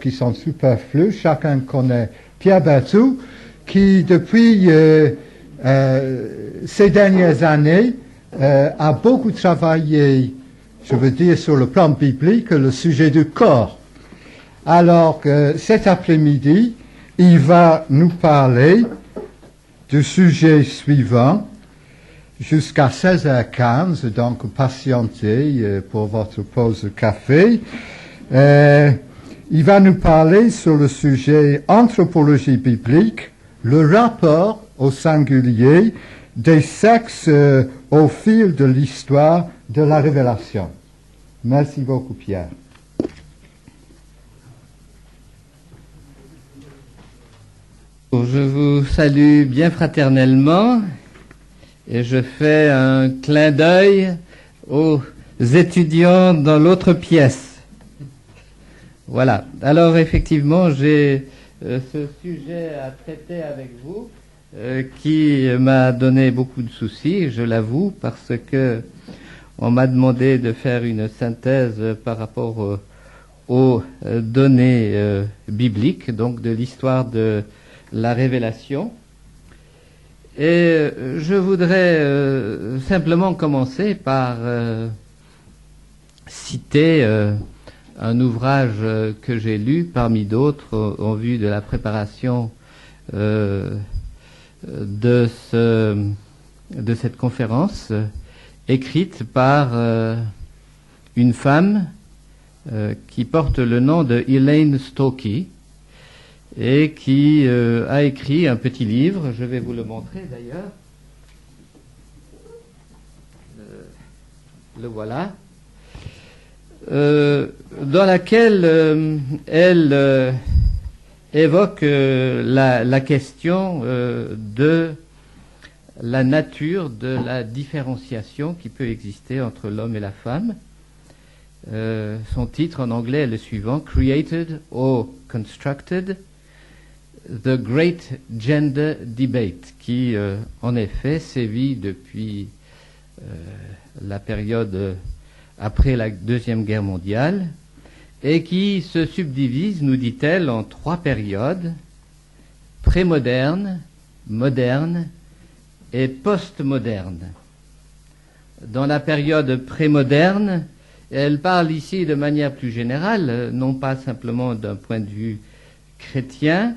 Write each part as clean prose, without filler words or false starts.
qui sont superflus. Chacun connaît Pierre Berthoud, qui depuis ces dernières années a beaucoup travaillé, je veux dire, sur le plan biblique, le sujet du corps. Alors, cet après-midi, il va nous parler du sujet suivant jusqu'à 16h15, donc patientez pour votre pause de café. Il va nous parler sur le sujet anthropologie biblique, le rapport au singulier des sexes au fil de l'histoire de la révélation. Merci beaucoup, Pierre. Je vous salue bien fraternellement et je fais un clin d'œil aux étudiants dans l'autre pièce. Voilà. Alors effectivement, j'ai ce sujet à traiter avec vous qui m'a donné beaucoup de soucis, je l'avoue, parce que on m'a demandé de faire une synthèse par rapport aux données bibliques, donc de l'histoire de la révélation. Et je voudrais simplement commencer par citer un ouvrage que j'ai lu parmi d'autres en vue de la préparation de cette conférence, écrite par une femme qui porte le nom de Elaine Stokey et qui a écrit un petit livre, je vais vous le montrer d'ailleurs. Le voilà. Dans laquelle elle évoque la question de la nature de la différenciation qui peut exister entre l'homme et la femme. Son titre en anglais est le suivant: Created or Constructed, The Great Gender Debate, qui en effet sévit depuis la période après la Deuxième Guerre mondiale, et qui se subdivise, nous dit-elle, en trois périodes: prémoderne, moderne et postmoderne. Dans la période prémoderne, elle parle ici de manière plus générale, non pas simplement d'un point de vue chrétien.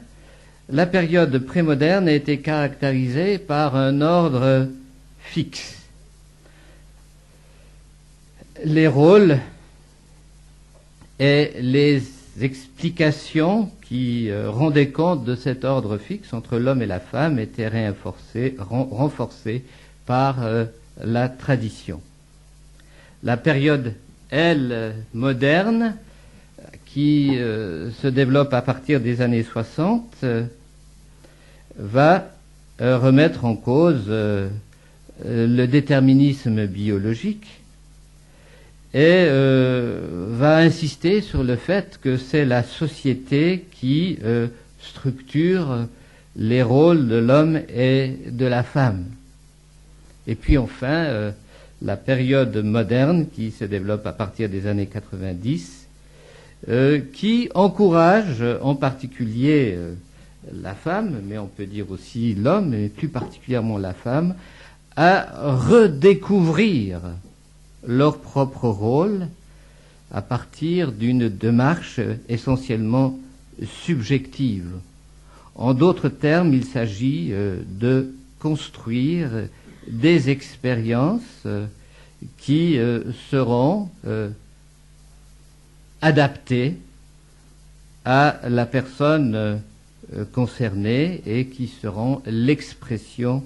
La période prémoderne a été caractérisée par un ordre fixe. Les rôles et les explications qui rendaient compte de cet ordre fixe entre l'homme et la femme étaient renforcées par la tradition. La période, elle, moderne, qui se développe à partir des années 60, va remettre en cause le déterminisme biologique et va insister sur le fait que c'est la société qui structure les rôles de l'homme et de la femme. Et puis enfin, la période moderne qui se développe à partir des années 90, qui encourage en particulier la femme, mais on peut dire aussi l'homme, et plus particulièrement la femme, à redécouvrir leur propre rôle à partir d'une démarche essentiellement subjective. En d'autres termes, il s'agit de construire des expériences qui seront adaptées à la personne concernée et qui seront l'expression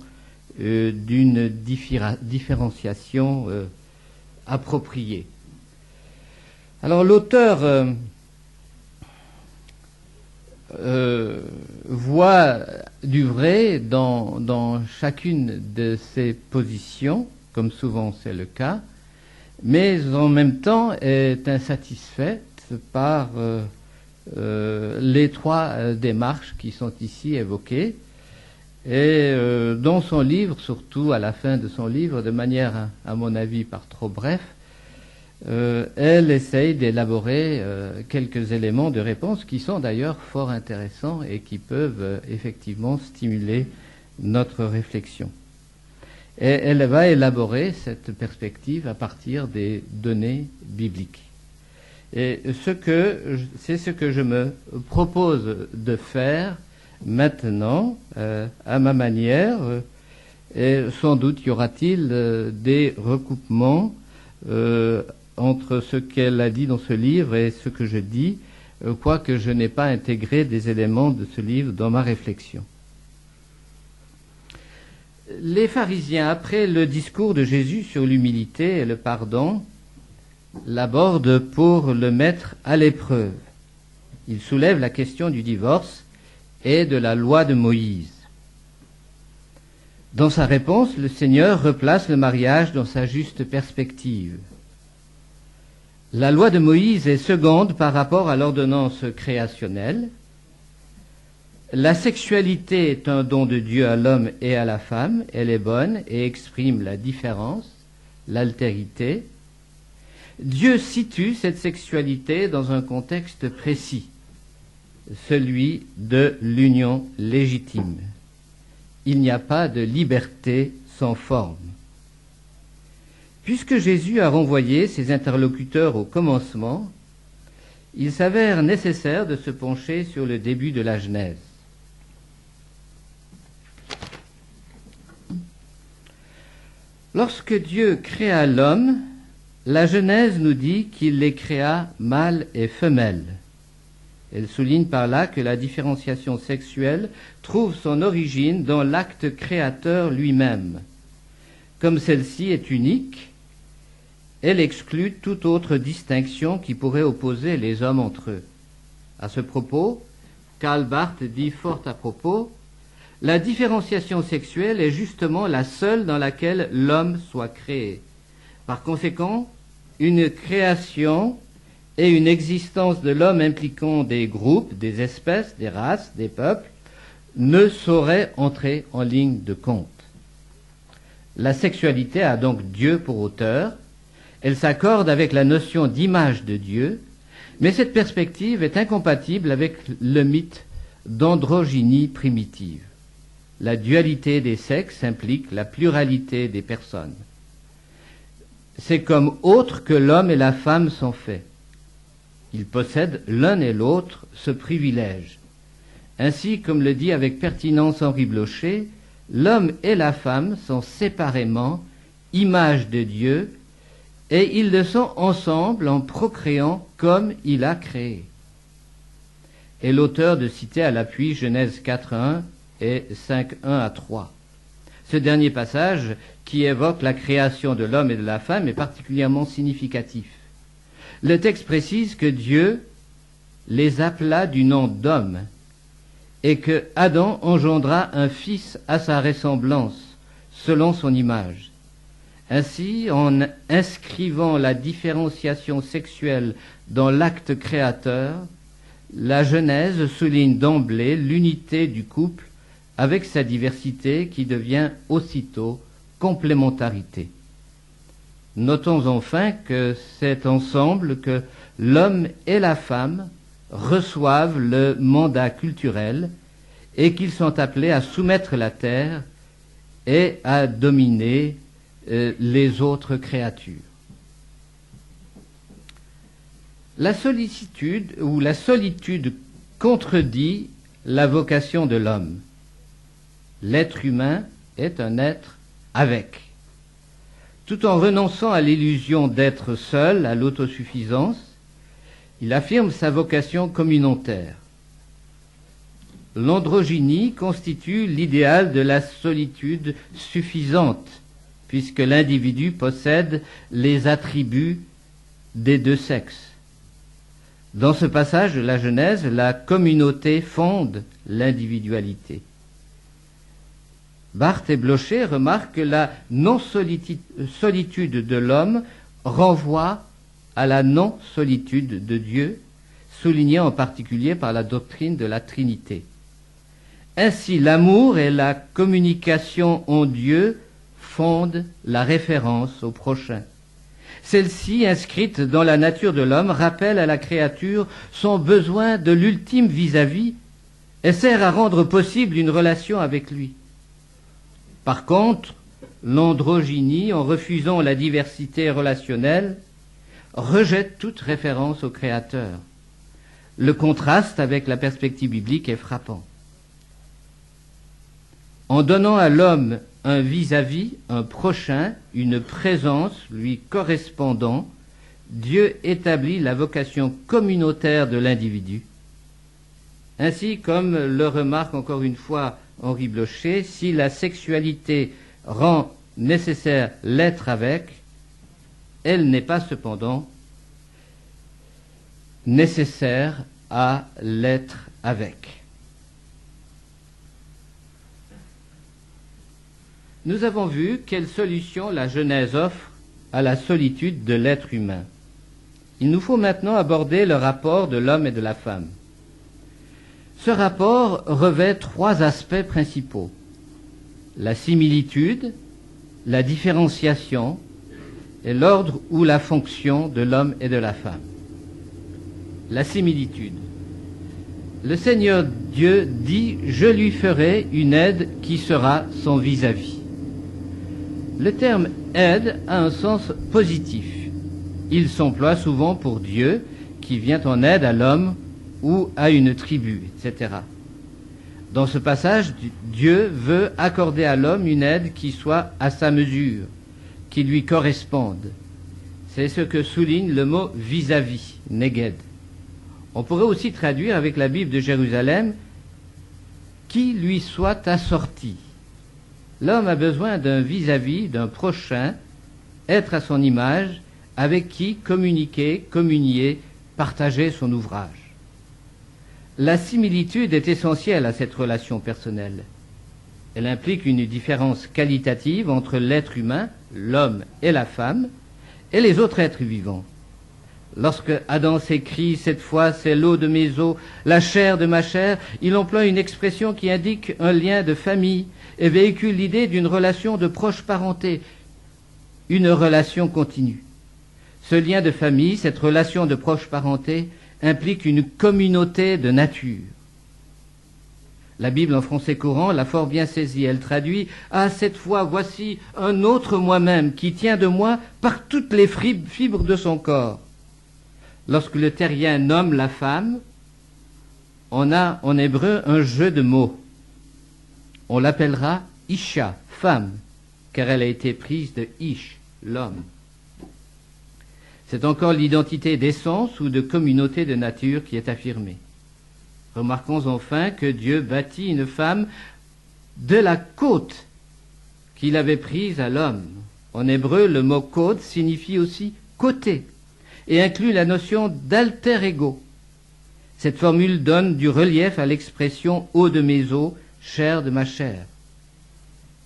d'une différenciation appropriée. Alors l'auteur voit du vrai dans chacune de ces positions, comme souvent c'est le cas, mais en même temps est insatisfaite par les trois démarches qui sont ici évoquées. Et dans son livre, surtout à la fin de son livre, de manière, à mon avis, par trop bref, elle essaye d'élaborer quelques éléments de réponse qui sont d'ailleurs fort intéressants et qui peuvent effectivement stimuler notre réflexion. Et elle va élaborer cette perspective à partir des données bibliques. Et c'est ce que je me propose de faire maintenant, à ma manière, et sans doute y aura-t-il des recoupements entre ce qu'elle a dit dans ce livre et ce que je dis, quoique je n'ai pas intégré des éléments de ce livre dans ma réflexion. Les pharisiens, après le discours de Jésus sur l'humilité et le pardon, l'abordent pour le mettre à l'épreuve. Ils soulèvent la question du divorce et de la loi de Moïse. Dans sa réponse, le Seigneur replace le mariage dans sa juste perspective. La loi de Moïse est seconde par rapport à l'ordonnance créationnelle. La sexualité est un don de Dieu à l'homme et à la femme. Elle est bonne et exprime la différence, l'altérité. Dieu situe cette sexualité dans un contexte précis, celui de l'union légitime. Il n'y a pas de liberté sans forme. Puisque Jésus a renvoyé ses interlocuteurs au commencement, il s'avère nécessaire de se pencher sur le début de la Genèse. Lorsque Dieu créa l'homme, la Genèse nous dit qu'il les créa mâle et femelle. Elle souligne par là que la différenciation sexuelle trouve son origine dans l'acte créateur lui-même. Comme celle-ci est unique, elle exclut toute autre distinction qui pourrait opposer les hommes entre eux. À ce propos, Karl Barth dit fort à propos, « La différenciation sexuelle est justement la seule dans laquelle l'homme soit créé. Par conséquent, une création et une existence de l'homme impliquant des groupes, des espèces, des races, des peuples, ne sauraient entrer en ligne de compte. La sexualité a donc Dieu pour auteur, elle s'accorde avec la notion d'image de Dieu, mais cette perspective est incompatible avec le mythe d'androgynie primitive. La dualité des sexes implique la pluralité des personnes. C'est comme autre que l'homme et la femme sont faits. Ils possèdent l'un et l'autre ce privilège. Ainsi, comme le dit avec pertinence Henri Blocher, l'homme et la femme sont séparément image de Dieu et ils le sont ensemble en procréant comme il a créé. Et l'auteur de citer à l'appui Genèse 4.1 et 5.1 à 3. Ce dernier passage, qui évoque la création de l'homme et de la femme, est particulièrement significatif. Le texte précise que Dieu les appela du nom d'homme et que Adam engendra un fils à sa ressemblance, selon son image. Ainsi, en inscrivant la différenciation sexuelle dans l'acte créateur, la Genèse souligne d'emblée l'unité du couple avec sa diversité qui devient aussitôt complémentarité. Notons enfin que c'est ensemble que l'homme et la femme reçoivent le mandat culturel et qu'ils sont appelés à soumettre la terre et à dominer les autres créatures. La sollicitude ou la solitude contredit la vocation de l'homme. L'être humain est un être avec. Tout en renonçant à l'illusion d'être seul, à l'autosuffisance, il affirme sa vocation communautaire. L'androgynie constitue l'idéal de la solitude suffisante, puisque l'individu possède les attributs des deux sexes. Dans ce passage de la Genèse, la communauté fonde l'individualité. Barth et Blocher remarquent que la non-solitude de l'homme renvoie à la non-solitude de Dieu, soulignée en particulier par la doctrine de la Trinité. Ainsi, l'amour et la communication en Dieu fondent la référence au prochain. Celle-ci, inscrite dans la nature de l'homme, rappelle à la créature son besoin de l'ultime vis-à-vis et sert à rendre possible une relation avec lui. Par contre, l'androgynie, en refusant la diversité relationnelle, rejette toute référence au Créateur. Le contraste avec la perspective biblique est frappant. En donnant à l'homme un vis-à-vis, un prochain, une présence lui correspondant, Dieu établit la vocation communautaire de l'individu. Ainsi, comme le remarque encore une fois Henri Blocher, si la sexualité rend nécessaire l'être avec, elle n'est pas cependant nécessaire à l'être avec. Nous avons vu quelle solution la Genèse offre à la solitude de l'être humain. Il nous faut maintenant aborder le rapport de l'homme et de la femme. Ce rapport revêt trois aspects principaux: la similitude, la différenciation et l'ordre ou la fonction de l'homme et de la femme. La similitude. Le Seigneur Dieu dit « Je lui ferai une aide qui sera son vis-à-vis ». Le terme « aide » a un sens positif. Il s'emploie souvent pour Dieu qui vient en aide à l'homme ou à une tribu, etc. Dans ce passage, Dieu veut accorder à l'homme une aide qui soit à sa mesure, qui lui corresponde. C'est ce que souligne le mot vis-à-vis, neged. On pourrait aussi traduire avec la Bible de Jérusalem qui lui soit assorti. L'homme a besoin d'un vis-à-vis, d'un prochain, être à son image, avec qui communiquer, communier, partager son ouvrage. La similitude est essentielle à cette relation personnelle. Elle implique une différence qualitative entre l'être humain, l'homme et la femme, et les autres êtres vivants. Lorsque Adam s'écrie « Cette fois c'est l'eau de mes os, la chair de ma chair », il emploie une expression qui indique un lien de famille et véhicule l'idée d'une relation de proche parenté, une relation continue. Ce lien de famille, cette relation de proche parenté, implique une communauté de nature. La Bible en français courant l'a fort bien saisie. Elle traduit « Ah, cette fois, voici un autre moi-même qui tient de moi par toutes les fibres de son corps ». Lorsque le terrien nomme la femme, on a en hébreu un jeu de mots. On l'appellera Isha, femme, car elle a été prise de Ish, l'homme. C'est encore l'identité d'essence ou de communauté de nature qui est affirmée. Remarquons enfin que Dieu bâtit une femme de la côte qu'il avait prise à l'homme. En hébreu, le mot côte signifie aussi côté et inclut la notion d'alter ego. Cette formule donne du relief à l'expression « eau de mes os, chair de ma chair ».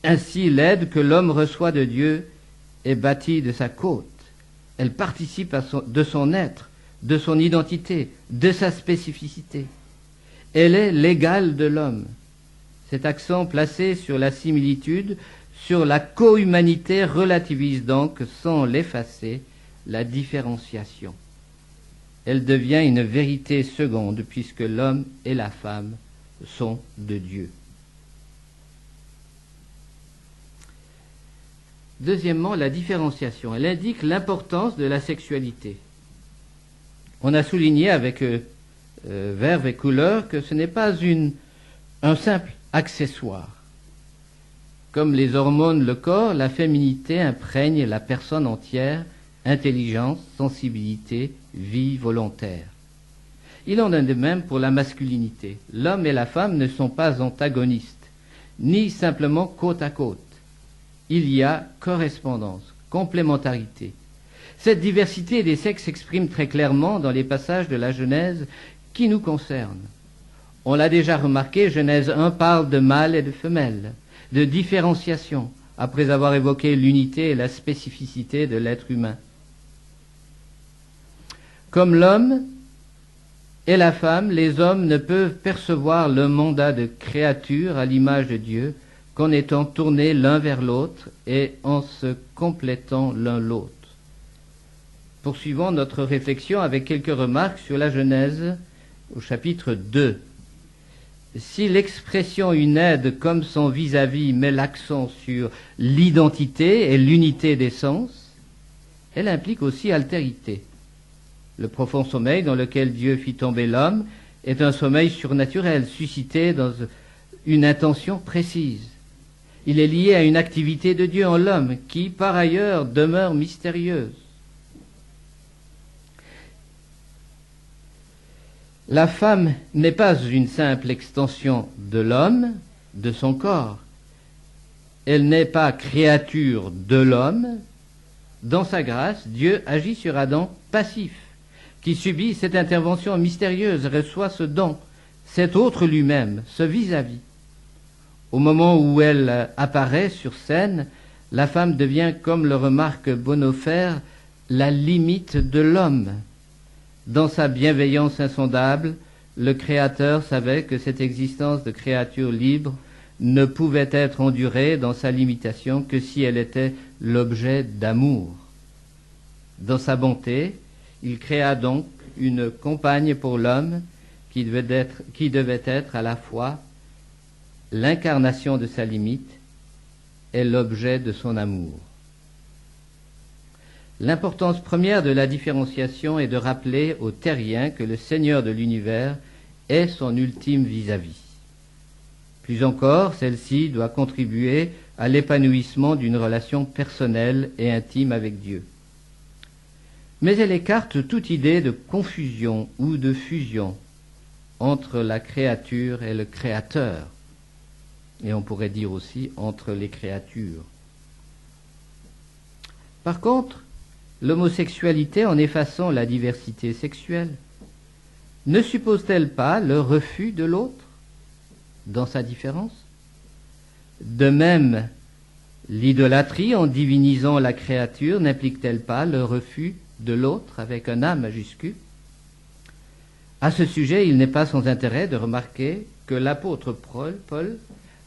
Ainsi, l'aide que l'homme reçoit de Dieu est bâtie de sa côte. Elle participe de son être, de son identité, de sa spécificité. Elle est l'égale de l'homme. Cet accent placé sur la similitude, sur la co-humanité, relativise donc, sans l'effacer, la différenciation. Elle devient une vérité seconde, puisque l'homme et la femme sont de Dieu. Deuxièmement, la différenciation. Elle indique l'importance de la sexualité. On a souligné avec verve et couleur que ce n'est pas un simple accessoire. Comme les hormones le corps, la féminité imprègne la personne entière, intelligence, sensibilité, vie volontaire. Il en est de même pour la masculinité. L'homme et la femme ne sont pas antagonistes, ni simplement côte à côte. Il y a correspondance, complémentarité. Cette diversité des sexes s'exprime très clairement dans les passages de la Genèse qui nous concernent. On l'a déjà remarqué, Genèse 1 parle de mâle et de femelle, de différenciation, après avoir évoqué l'unité et la spécificité de l'être humain. Comme l'homme et la femme, les hommes ne peuvent percevoir le mandat de créature à l'image de Dieu qu'en étant tournés l'un vers l'autre et en se complétant l'un l'autre. Poursuivons notre réflexion avec quelques remarques sur la Genèse au chapitre 2. Si l'expression une aide comme son vis-à-vis met l'accent sur l'identité et l'unité des sens, elle implique aussi altérité. Le profond sommeil dans lequel Dieu fit tomber l'homme est un sommeil surnaturel, suscité dans une intention précise. Il est lié à une activité de Dieu en l'homme qui, par ailleurs, demeure mystérieuse. La femme n'est pas une simple extension de l'homme, de son corps. Elle n'est pas créature de l'homme. Dans sa grâce, Dieu agit sur Adam passif, qui subit cette intervention mystérieuse, reçoit ce don, cet autre lui-même, ce vis-à-vis. Au moment où elle apparaît sur scène, la femme devient, comme le remarque Bonhoeffer, la limite de l'homme. Dans sa bienveillance insondable, le Créateur savait que cette existence de créature libre ne pouvait être endurée dans sa limitation que si elle était l'objet d'amour. Dans sa bonté, il créa donc une compagne pour l'homme qui devait être à la fois l'incarnation de sa limite et l'objet de son amour. L'importance première de la différenciation est de rappeler au terrien que le Seigneur de l'univers est son ultime vis-à-vis. Plus encore, celle-ci doit contribuer à l'épanouissement d'une relation personnelle et intime avec Dieu. Mais elle écarte toute idée de confusion ou de fusion entre la créature et le Créateur, et on pourrait dire aussi entre les créatures. Par contre, l'homosexualité, en effaçant la diversité sexuelle, ne suppose-t-elle pas le refus de l'autre dans sa différence? De même, l'idolâtrie, en divinisant la créature, n'implique-t-elle pas le refus de l'autre avec un A majuscule? À ce sujet, il n'est pas sans intérêt de remarquer que l'apôtre Paul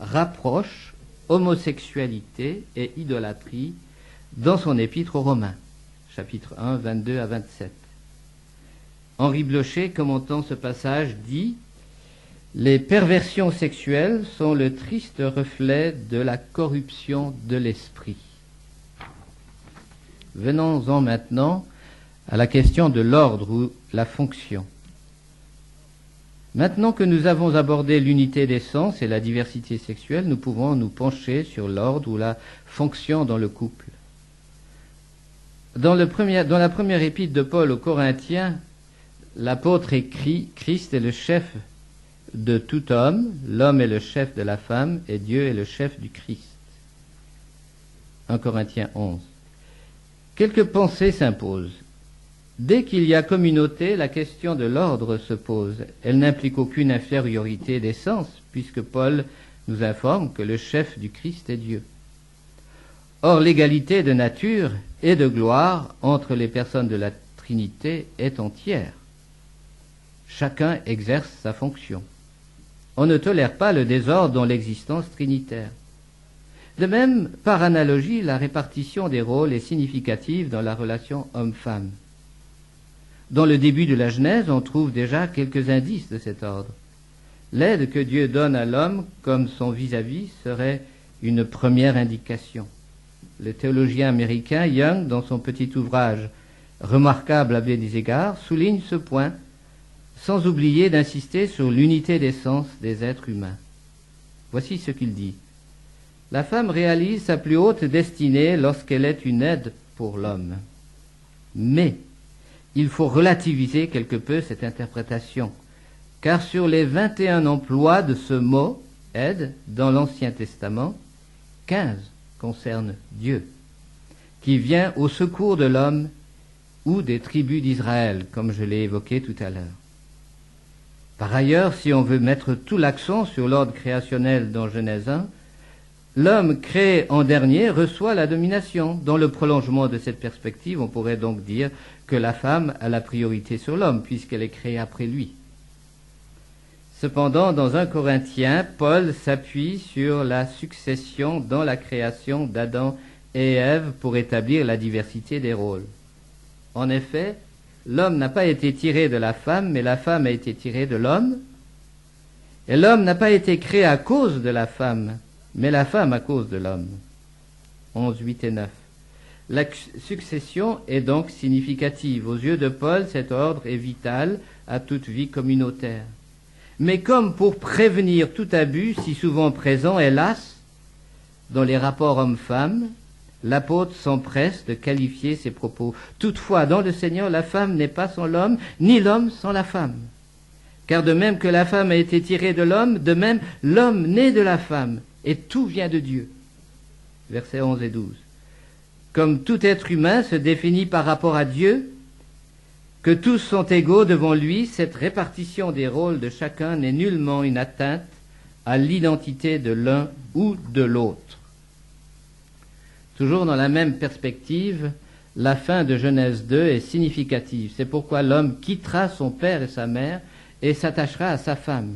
rapproche homosexualité et idolâtrie dans son épître aux Romains, chapitre 1, 22 à 27. Henri Blocher, commentant ce passage, dit « Les perversions sexuelles sont le triste reflet de la corruption de l'esprit. » Venons-en maintenant à la question de l'ordre ou la fonction. Maintenant que nous avons abordé l'unité des sens et la diversité sexuelle, nous pouvons nous pencher sur l'ordre ou la fonction dans le couple. Dans la première épître de Paul aux Corinthiens, l'apôtre écrit « Christ est le chef de tout homme, l'homme est le chef de la femme, et Dieu est le chef du Christ. » 1 Corinthiens 11. Quelques pensées s'imposent. Dès qu'il y a communauté, la question de l'ordre se pose. Elle n'implique aucune infériorité des sens, puisque Paul nous informe que le chef du Christ est Dieu. Or, l'égalité de nature et de gloire entre les personnes de la Trinité est entière. Chacun exerce sa fonction. On ne tolère pas le désordre dans l'existence trinitaire. De même, par analogie, la répartition des rôles est significative dans la relation homme-femme. Dans le début de la Genèse, on trouve déjà quelques indices de cet ordre. L'aide que Dieu donne à l'homme comme son vis-à-vis serait une première indication. Le théologien américain Young, dans son petit ouvrage remarquable à bien des égards, souligne ce point, sans oublier d'insister sur l'unité des sens des êtres humains. Voici ce qu'il dit. La femme réalise sa plus haute destinée lorsqu'elle est une aide pour l'homme. Mais il faut relativiser quelque peu cette interprétation, car sur les 21 emplois de ce mot « aide » dans l'Ancien Testament, 15 concernent Dieu, qui vient au secours de l'homme ou des tribus d'Israël, comme je l'ai évoqué tout à l'heure. Par ailleurs, si on veut mettre tout l'accent sur l'ordre créationnel dans Genèse 1, l'homme créé en dernier reçoit la domination. Dans le prolongement de cette perspective, on pourrait donc dire que la femme a la priorité sur l'homme, puisqu'elle est créée après lui. Cependant, dans 1 Corinthiens, Paul s'appuie sur la succession dans la création d'Adam et Ève pour établir la diversité des rôles. En effet, l'homme n'a pas été tiré de la femme, mais la femme a été tirée de l'homme. Et l'homme n'a pas été créé à cause de la femme, mais la femme à cause de l'homme. 11, 8 et 9. La succession est donc significative. Aux yeux de Paul, cet ordre est vital à toute vie communautaire. Mais comme pour prévenir tout abus, si souvent présent, hélas, dans les rapports hommes-femmes, l'apôtre s'empresse de qualifier ses propos. Toutefois, dans le Seigneur, la femme n'est pas sans l'homme, ni l'homme sans la femme. Car de même que la femme a été tirée de l'homme, de même l'homme naît de la femme, et tout vient de Dieu. Versets 11 et 12. Comme tout être humain se définit par rapport à Dieu, que tous sont égaux devant lui, cette répartition des rôles de chacun n'est nullement une atteinte à l'identité de l'un ou de l'autre. Toujours dans la même perspective, la fin de Genèse 2 est significative. C'est pourquoi l'homme quittera son père et sa mère et s'attachera à sa femme.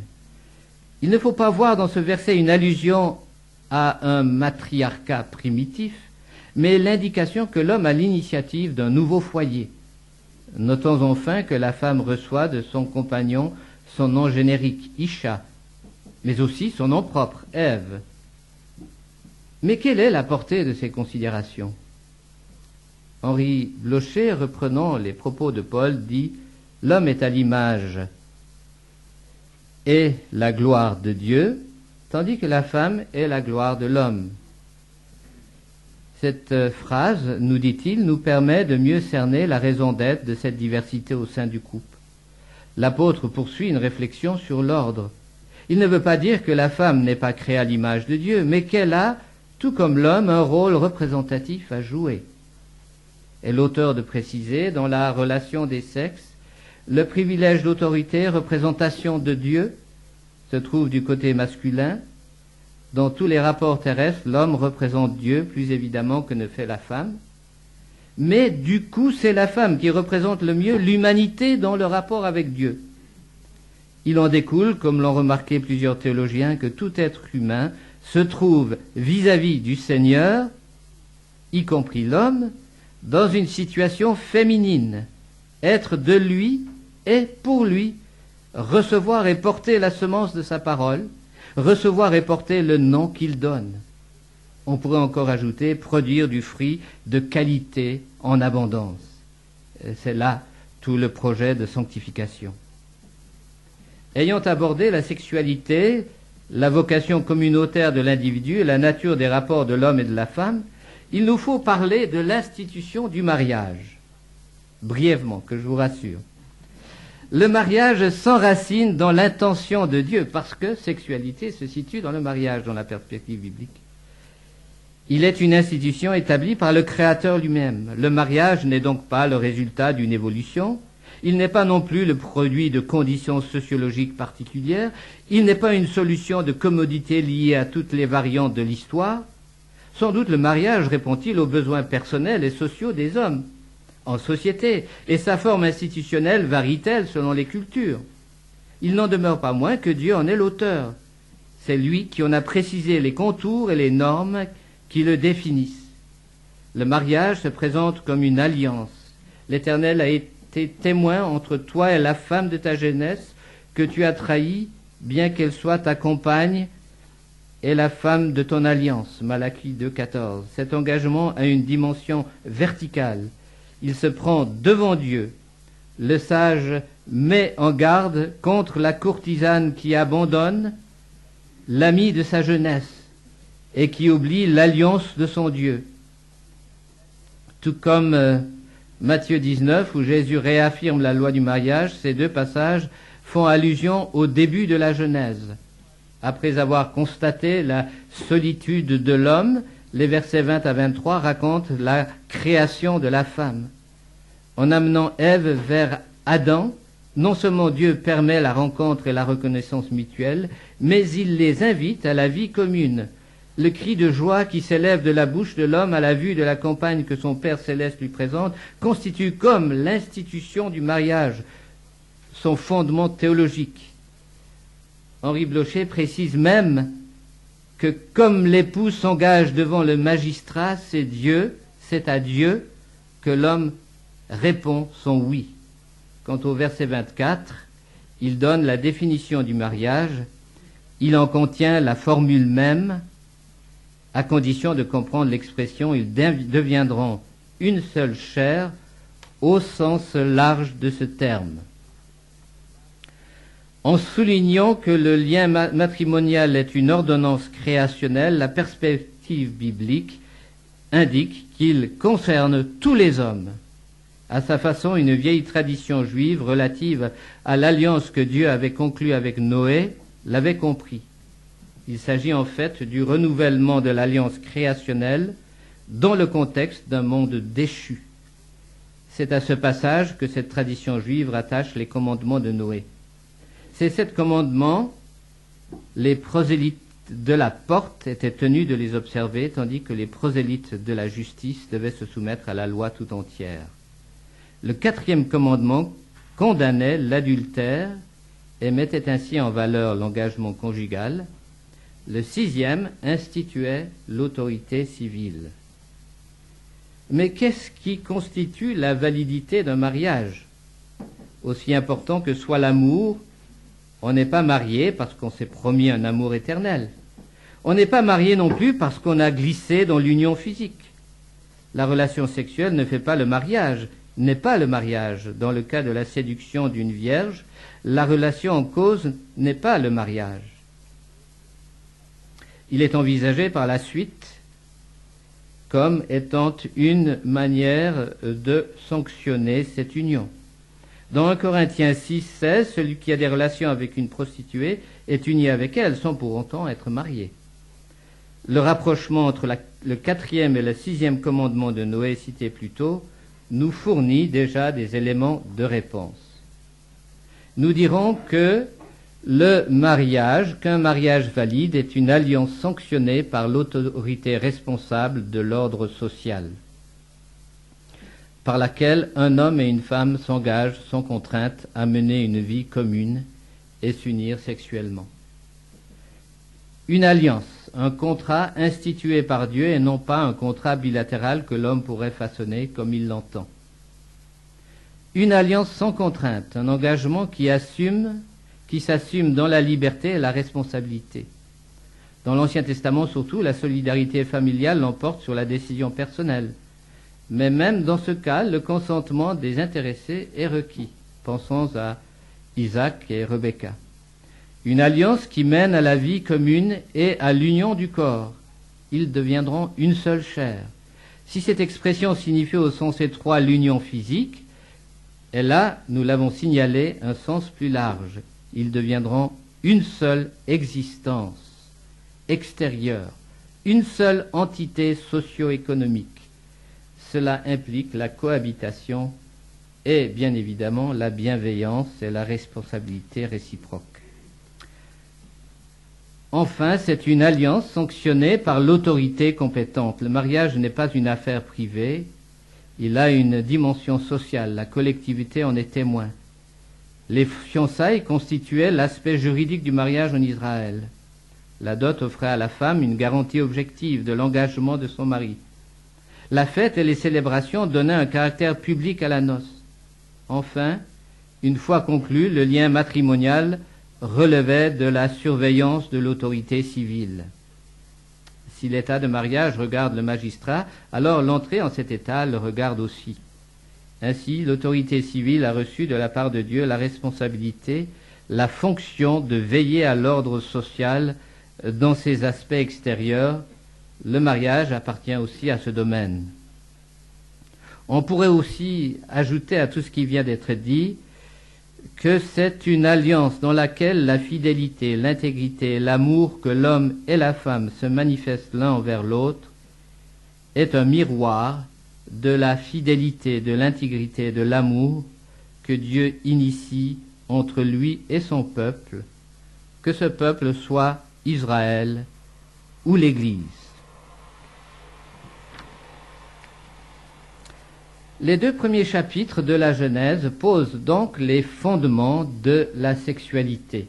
Il ne faut pas voir dans ce verset une allusion à un matriarcat primitif, mais l'indication que l'homme a l'initiative d'un nouveau foyer. Notons enfin que la femme reçoit de son compagnon son nom générique, Isha, mais aussi son nom propre, Ève. Mais quelle est la portée de ces considérations? Henri Blocher, reprenant les propos de Paul, dit « L'homme est à l'image et la gloire de Dieu, tandis que la femme est la gloire de l'homme. » Cette phrase, nous dit-il, nous permet de mieux cerner la raison d'être de cette diversité au sein du couple. L'apôtre poursuit une réflexion sur l'ordre. Il ne veut pas dire que la femme n'est pas créée à l'image de Dieu, mais qu'elle a, tout comme l'homme, un rôle représentatif à jouer. Et l'auteur de préciser, dans la relation des sexes, le privilège d'autorité, représentation de Dieu, se trouve du côté masculin. Dans tous les rapports terrestres, l'homme représente Dieu plus évidemment que ne fait la femme. Mais du coup, c'est la femme qui représente le mieux l'humanité dans le rapport avec Dieu. Il en découle, comme l'ont remarqué plusieurs théologiens, que tout être humain se trouve vis-à-vis du Seigneur, y compris l'homme, dans une situation féminine, être de lui et pour lui, recevoir et porter la semence de sa parole, recevoir et porter le nom qu'il donne. On pourrait encore ajouter produire du fruit de qualité en abondance. C'est là tout le projet de sanctification. Ayant abordé la sexualité, la vocation communautaire de l'individu et la nature des rapports de l'homme et de la femme, il nous faut parler de l'institution du mariage. Brièvement, que je vous rassure. Le mariage s'enracine dans l'intention de Dieu, parce que sexualité se situe dans le mariage, dans la perspective biblique. Il est une institution établie par le Créateur lui-même. Le mariage n'est donc pas le résultat d'une évolution, il n'est pas non plus le produit de conditions sociologiques particulières, il n'est pas une solution de commodité liée à toutes les variantes de l'histoire. Sans doute le mariage répond-il aux besoins personnels et sociaux des hommes en société, et sa forme institutionnelle varie-t-elle selon les cultures? Il n'en demeure pas moins que Dieu en est l'auteur. C'est lui qui en a précisé les contours et les normes qui le définissent. Le mariage se présente comme une alliance. L'Éternel a été témoin entre toi et la femme de ta jeunesse que tu as trahie, bien qu'elle soit ta compagne et la femme de ton alliance. Malachie 2,14. Cet engagement a une dimension verticale. Il se prend devant Dieu. Le sage met en garde contre la courtisane qui abandonne l'ami de sa jeunesse et qui oublie l'alliance de son Dieu. Tout comme Matthieu 19, où Jésus réaffirme la loi du mariage, ces deux passages font allusion au début de la Genèse. Après avoir constaté la solitude de l'homme, les versets 20 à 23 racontent la création de la femme. En amenant Ève vers Adam, non seulement Dieu permet la rencontre et la reconnaissance mutuelle, mais il les invite à la vie commune. Le cri de joie qui s'élève de la bouche de l'homme à la vue de la compagne que son Père céleste lui présente constitue comme l'institution du mariage, son fondement théologique. Henri Blocher précise même que comme l'époux s'engage devant le magistrat, c'est à Dieu que l'homme répond son oui. Quant au verset 24, il donne la définition du mariage. Il en contient la formule même, à condition de comprendre l'expression « ils deviendront une seule chair » au sens large de ce terme. En soulignant que le lien matrimonial est une ordonnance créationnelle, la perspective biblique indique qu'il concerne tous les hommes. À sa façon, une vieille tradition juive relative à l'alliance que Dieu avait conclue avec Noé l'avait compris. Il s'agit en fait du renouvellement de l'alliance créationnelle dans le contexte d'un monde déchu. C'est à ce passage que cette tradition juive rattache les commandements de Noé. Ces 7 commandements, les prosélytes de la porte étaient tenus de les observer, tandis que les prosélytes de la justice devaient se soumettre à la loi tout entière. Le 4e commandement condamnait l'adultère et mettait ainsi en valeur l'engagement conjugal. Le 6e instituait l'autorité civile. Mais qu'est-ce qui constitue la validité d'un mariage? Aussi important que soit l'amour, on n'est pas marié parce qu'on s'est promis un amour éternel. On n'est pas marié non plus parce qu'on a glissé dans l'union physique. La relation sexuelle ne fait pas le mariage, n'est pas le mariage. Dans le cas de la séduction d'une vierge, la relation en cause n'est pas le mariage. Il est envisagé par la suite comme étant une manière de sanctionner cette union. Dans 1 Corinthiens 6,16, celui qui a des relations avec une prostituée est uni avec elle sans pour autant être marié. Le rapprochement entre le 4e et le 6e commandement de Noé cité plus tôt nous fournit déjà des éléments de réponse. Nous dirons que qu'un mariage valide est une alliance sanctionnée par l'autorité responsable de l'ordre social, par laquelle un homme et une femme s'engagent sans contrainte à mener une vie commune et s'unir sexuellement. Une alliance, un contrat institué par Dieu et non pas un contrat bilatéral que l'homme pourrait façonner comme il l'entend. Une alliance sans contrainte, un engagement qui s'assume dans la liberté et la responsabilité. Dans l'Ancien Testament surtout, la solidarité familiale l'emporte sur la décision personnelle. Mais même dans ce cas, le consentement des intéressés est requis. Pensons à Isaac et Rebecca. Une alliance qui mène à la vie commune et à l'union du corps. Ils deviendront une seule chair. Si cette expression signifie au sens étroit l'union physique, elle a, nous l'avons signalé, un sens plus large. Ils deviendront une seule existence extérieure, une seule entité socio-économique. Cela implique la cohabitation et, bien évidemment, la bienveillance et la responsabilité réciproque. Enfin, c'est une alliance sanctionnée par l'autorité compétente. Le mariage n'est pas une affaire privée, il a une dimension sociale, la collectivité en est témoin. Les fiançailles constituaient l'aspect juridique du mariage en Israël. La dot offrait à la femme une garantie objective de l'engagement de son mari. La fête et les célébrations donnaient un caractère public à la noce. Enfin, une fois conclu, le lien matrimonial relevait de la surveillance de l'autorité civile. Si l'état de mariage regarde le magistrat, alors l'entrée en cet état le regarde aussi. Ainsi, l'autorité civile a reçu de la part de Dieu la responsabilité, la fonction de veiller à l'ordre social dans ses aspects extérieurs. Le mariage appartient aussi à ce domaine. On pourrait aussi ajouter à tout ce qui vient d'être dit que c'est une alliance dans laquelle la fidélité, l'intégrité, l'amour que l'homme et la femme se manifestent l'un envers l'autre est un miroir de la fidélité, de l'intégrité, de l'amour que Dieu initie entre lui et son peuple, que ce peuple soit Israël ou l'Église. Les 2 premiers chapitres de la Genèse posent donc les fondements de la sexualité.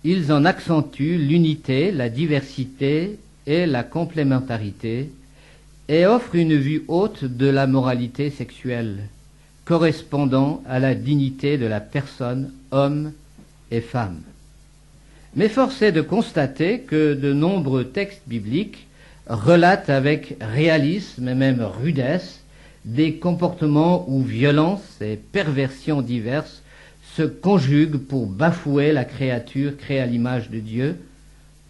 Ils en accentuent l'unité, la diversité et la complémentarité. et offre une vue haute de la moralité sexuelle, correspondant à la dignité de la personne, homme et femme. Mais force est de constater que de nombreux textes bibliques relatent avec réalisme et même rudesse des comportements où violence et perversions diverses se conjuguent pour bafouer la créature créée à l'image de Dieu,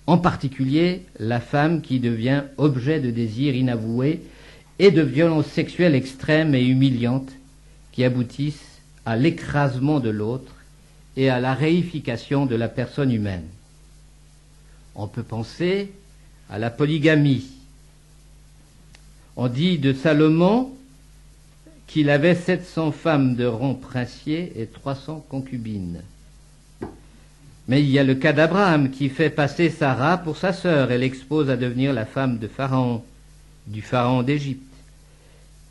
en particulier la femme qui devient objet de désirs inavoués et de violences sexuelles extrêmes et humiliantes qui aboutissent à l'écrasement de l'autre et à la réification de la personne humaine. On peut penser à la polygamie. On dit de Salomon qu'il avait 700 femmes de rang princier et 300 concubines. Mais il y a le cas d'Abraham qui fait passer Sarah pour sa sœur et l'expose à devenir la femme de Pharaon, du Pharaon d'Égypte.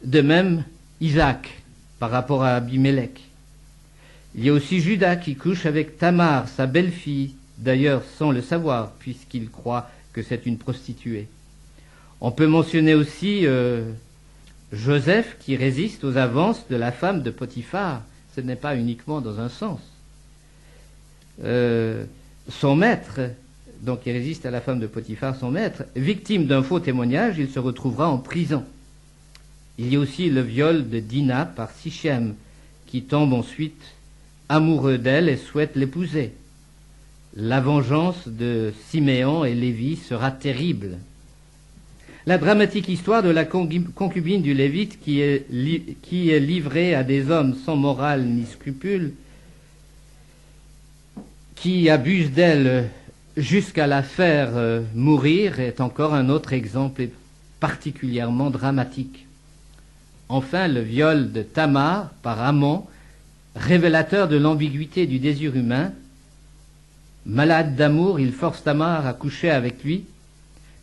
De même, Isaac, par rapport à Abimelech. Il y a aussi Judas qui couche avec Tamar, sa belle-fille, d'ailleurs sans le savoir, puisqu'il croit que c'est une prostituée. On peut mentionner aussi Joseph qui résiste aux avances de la femme de Potiphar. Ce n'est pas uniquement dans un sens. Son maître, donc il résiste à la femme de Potiphar, son maître, victime d'un faux témoignage, il se retrouvera en prison. Il y a aussi le viol de Dina par Sichem, qui tombe ensuite amoureux d'elle et souhaite l'épouser. La vengeance de Siméon et Lévi sera terrible. La dramatique histoire de la concubine du Lévite qui est livrée à des hommes sans morale ni scrupule, qui abusent d'elle jusqu'à la faire mourir, est encore un autre exemple particulièrement dramatique. Enfin, le viol de Tamar par Amon, révélateur de l'ambiguïté du désir humain. Malade d'amour, il force Tamar à coucher avec lui,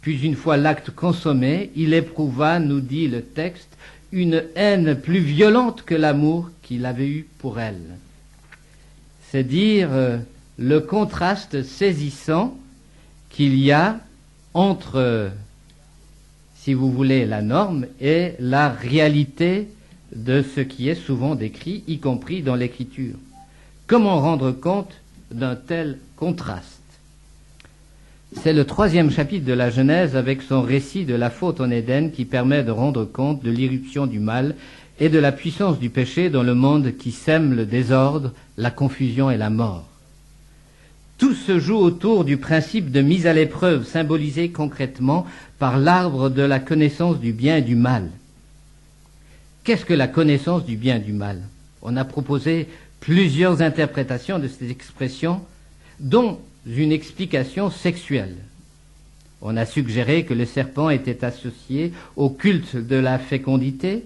puis une fois l'acte consommé, il éprouva, nous dit le texte, une haine plus violente que l'amour qu'il avait eu pour elle. C'est dire le contraste saisissant qu'il y a entre, si vous voulez, la norme et la réalité de ce qui est souvent décrit, y compris dans l'Écriture. Comment rendre compte d'un tel contraste? C'est le 3e chapitre de la Genèse avec son récit de la faute en Éden qui permet de rendre compte de l'irruption du mal et de la puissance du péché dans le monde qui sème le désordre, la confusion et la mort. Tout se joue autour du principe de mise à l'épreuve, symbolisé concrètement par l'arbre de la connaissance du bien et du mal. Qu'est-ce que la connaissance du bien et du mal? On a proposé plusieurs interprétations de cette expression, dont une explication sexuelle. On a suggéré que le serpent était associé au culte de la fécondité.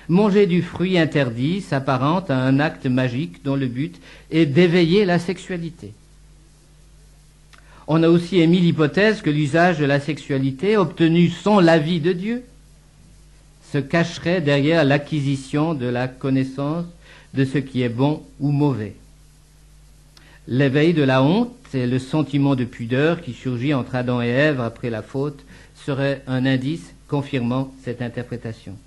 Manger du fruit interdit s'apparente à un acte magique dont le but est d'éveiller la sexualité. On a aussi émis l'hypothèse que l'usage de la sexualité, obtenu sans l'avis de Dieu, se cacherait derrière l'acquisition de la connaissance de ce qui est bon ou mauvais. L'éveil de la honte et le sentiment de pudeur qui surgit entre Adam et Ève après la faute serait un indice confirmant cette interprétation.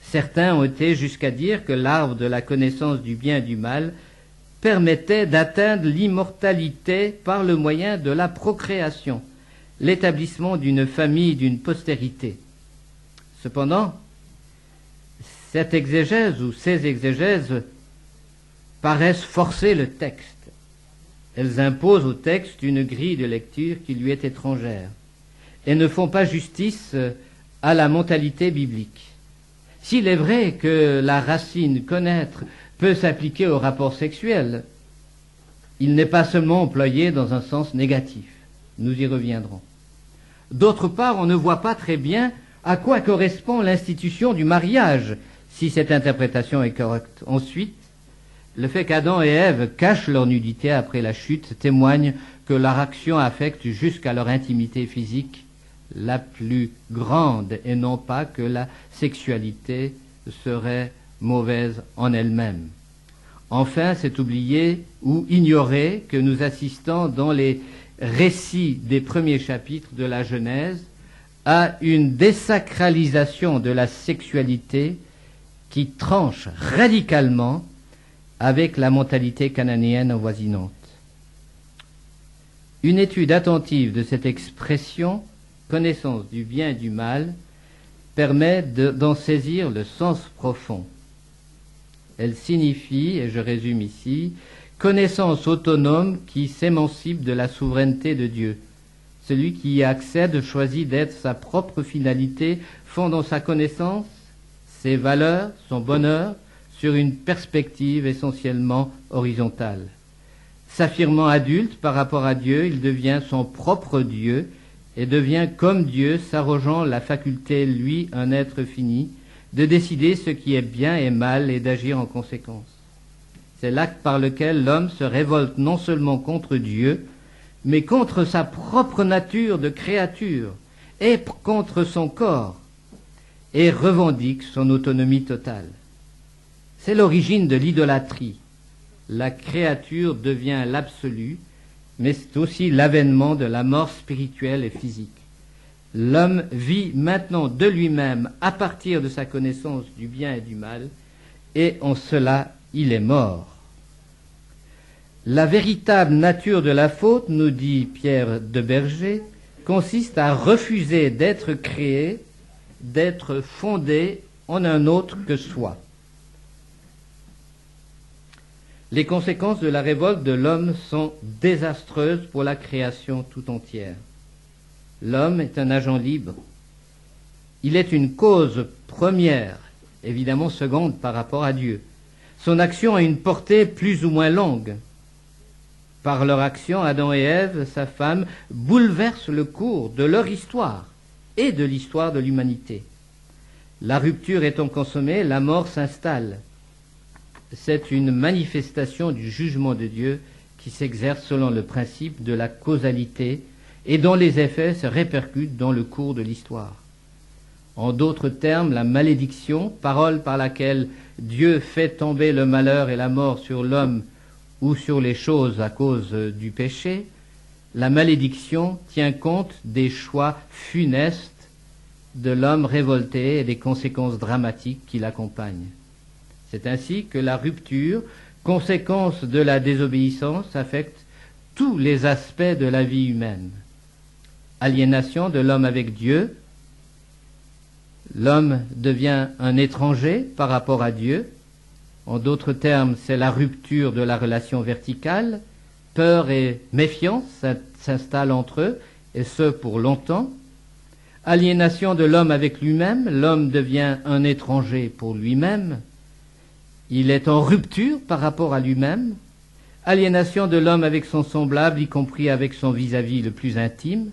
Certains ont été jusqu'à dire que l'arbre de la connaissance du bien et du mal permettait d'atteindre l'immortalité par le moyen de la procréation, l'établissement d'une famille, d'une postérité. Cependant, cette exégèse ou ces exégèses paraissent forcer le texte. Elles imposent au texte une grille de lecture qui lui est étrangère et ne font pas justice à la mentalité biblique. S'il est vrai que la racine connaître peut s'appliquer au rapport sexuel, il n'est pas seulement employé dans un sens négatif. Nous y reviendrons. D'autre part, on ne voit pas très bien à quoi correspond l'institution du mariage, si cette interprétation est correcte. Ensuite, le fait qu'Adam et Ève cachent leur nudité après la chute témoigne que leur action affecte jusqu'à leur intimité physique la plus grande et non pas que la sexualité serait mauvaise en elle-même. Enfin, c'est oublier ou ignorer que nous assistons dans les récits des premiers chapitres de la Genèse à une désacralisation de la sexualité qui tranche radicalement avec la mentalité cananéenne avoisinante. Une étude attentive de cette expression, connaissance du bien et du mal, permet d'en saisir le sens profond. Elle signifie, et je résume ici, connaissance autonome qui s'émancipe de la souveraineté de Dieu. Celui qui y accède choisit d'être sa propre finalité, fondant sa connaissance, ses valeurs, son bonheur, sur une perspective essentiellement horizontale. S'affirmant adulte par rapport à Dieu, il devient son propre Dieu et devient comme Dieu, s'arrogeant la faculté, lui, un être fini, de décider ce qui est bien et mal et d'agir en conséquence. C'est l'acte par lequel l'homme se révolte non seulement contre Dieu, mais contre sa propre nature de créature et contre son corps, et revendique son autonomie totale. C'est l'origine de l'idolâtrie. La créature devient l'absolu, mais c'est aussi l'avènement de la mort spirituelle et physique. L'homme vit maintenant de lui-même à partir de sa connaissance du bien et du mal, et en cela il est mort. La véritable nature de la faute, nous dit Pierre de Berger, consiste à refuser d'être créé, d'être fondé en un autre que soi. Les conséquences de la révolte de l'homme sont désastreuses pour la création tout entière. L'homme est un agent libre. Il est une cause première, évidemment seconde par rapport à Dieu. Son action a une portée plus ou moins longue. Par leur action, Adam et Ève, sa femme, bouleversent le cours de leur histoire et de l'histoire de l'humanité. La rupture étant consommée, la mort s'installe. C'est une manifestation du jugement de Dieu qui s'exerce selon le principe de la causalité et dont les effets se répercutent dans le cours de l'histoire. En d'autres termes, la malédiction, parole par laquelle Dieu fait tomber le malheur et la mort sur l'homme ou sur les choses à cause du péché, la malédiction tient compte des choix funestes de l'homme révolté et des conséquences dramatiques qui l'accompagnent. C'est ainsi que la rupture, conséquence de la désobéissance, affecte tous les aspects de la vie humaine. Aliénation de l'homme avec Dieu, l'homme devient un étranger par rapport à Dieu. En d'autres termes, c'est la rupture de la relation verticale. Peur et méfiance s'installent entre eux, et ce pour longtemps. Aliénation de l'homme avec lui-même, l'homme devient un étranger pour lui-même. Il est en rupture par rapport à lui-même. Aliénation de l'homme avec son semblable, y compris avec son vis-à-vis le plus intime.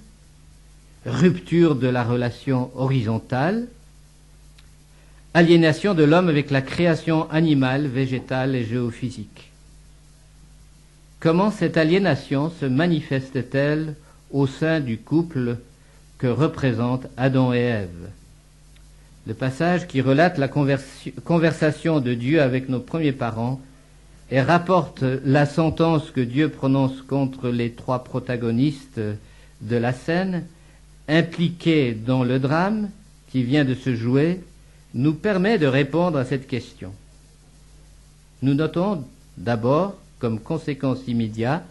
Rupture de la relation horizontale. Aliénation de l'homme avec la création animale, végétale et géophysique. Comment cette aliénation se manifeste-t-elle au sein du couple que représentent Adam et Ève? Le passage qui relate la conversation de Dieu avec nos premiers parents et rapporte la sentence que Dieu prononce contre les trois protagonistes de la scène, impliqués dans le drame qui vient de se jouer, nous permet de répondre à cette question. Nous notons d'abord, comme conséquence immédiate,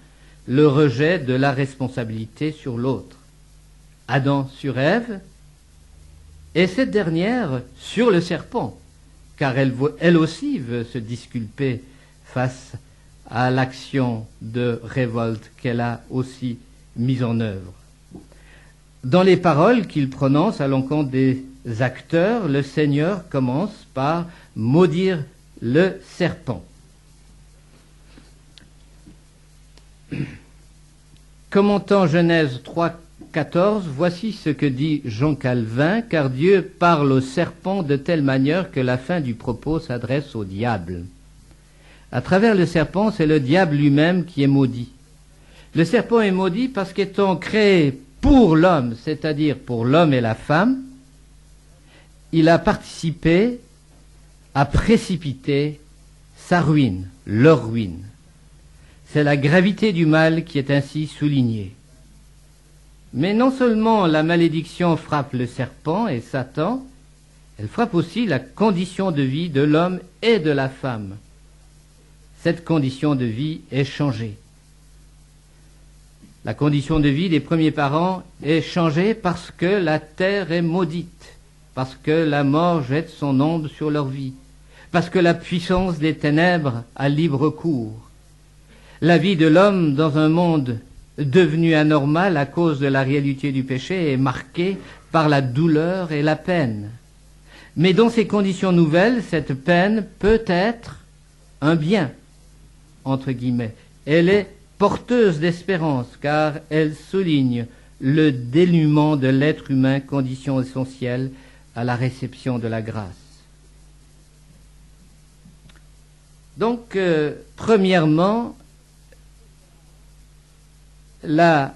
le rejet de la responsabilité sur l'autre. Adam sur Ève, et cette dernière sur le serpent, car elle aussi veut se disculper face à l'action de révolte qu'elle a aussi mise en œuvre. Dans les paroles qu'il prononce à l'encontre des acteurs, le Seigneur commence par maudire le serpent. Commentant Genèse 3:14, voici ce que dit Jean Calvin, car Dieu parle au serpent de telle manière que la fin du propos s'adresse au diable. À travers le serpent, c'est le diable lui-même qui est maudit. Le serpent est maudit parce qu'étant créé pour l'homme, c'est-à-dire pour l'homme et la femme, il a participé à précipiter sa ruine, leur ruine. C'est la gravité du mal qui est ainsi soulignée. Mais non seulement la malédiction frappe le serpent et Satan, elle frappe aussi la condition de vie de l'homme et de la femme. Cette condition de vie est changée. La condition de vie des premiers parents est changée parce que la terre est maudite, parce que la mort jette son ombre sur leur vie, parce que la puissance des ténèbres a libre cours. La vie de l'homme dans un monde devenu anormal à cause de la réalité du péché est marquée par la douleur et la peine. Mais dans ces conditions nouvelles, cette peine peut être un bien, entre guillemets. Elle est porteuse d'espérance, car elle souligne le dénuement de l'être humain, condition essentielle à la réception de la grâce. Donc, premièrement, la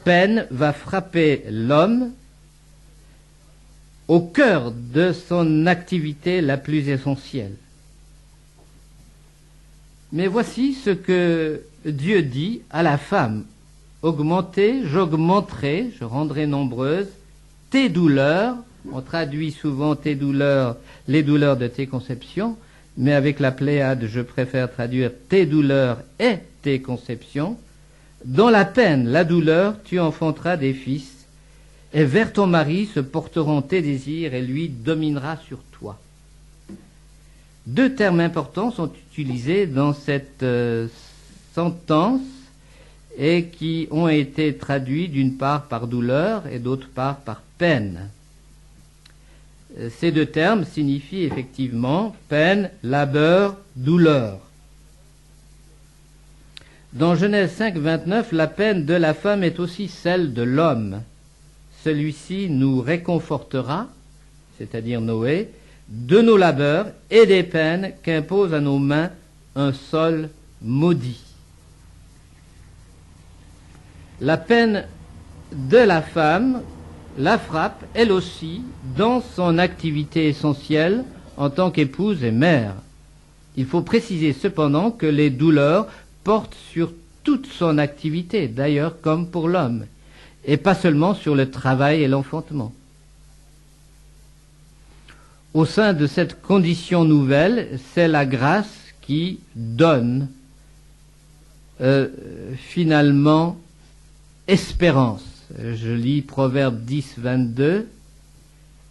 peine va frapper l'homme au cœur de son activité la plus essentielle. Mais voici ce que Dieu dit à la femme. Augmentez, j'augmenterai, je rendrai nombreuses tes douleurs. On traduit souvent tes douleurs, les douleurs de tes conceptions, mais avec la Pléiade, je préfère traduire tes douleurs et tes conceptions. Dans la peine, la douleur, tu enfanteras des fils, et vers ton mari se porteront tes désirs, et lui dominera sur toi. Deux termes importants sont utilisés dans cette sentence et qui ont été traduits d'une part par douleur et d'autre part par peine. Ces deux termes signifient effectivement peine, labeur, douleur. Dans Genèse 5, 29, la peine de la femme est aussi celle de l'homme. Celui-ci nous réconfortera, c'est-à-dire Noé, de nos labeurs et des peines qu'impose à nos mains un sol maudit. La peine de la femme la frappe, elle aussi, dans son activité essentielle en tant qu'épouse et mère. Il faut préciser cependant que les douleurs portent sur toute son activité, d'ailleurs comme pour l'homme, et pas seulement sur le travail et l'enfantement. Au sein de cette condition nouvelle, c'est la grâce qui donne finalement espérance. Je lis Proverbe 10, 22.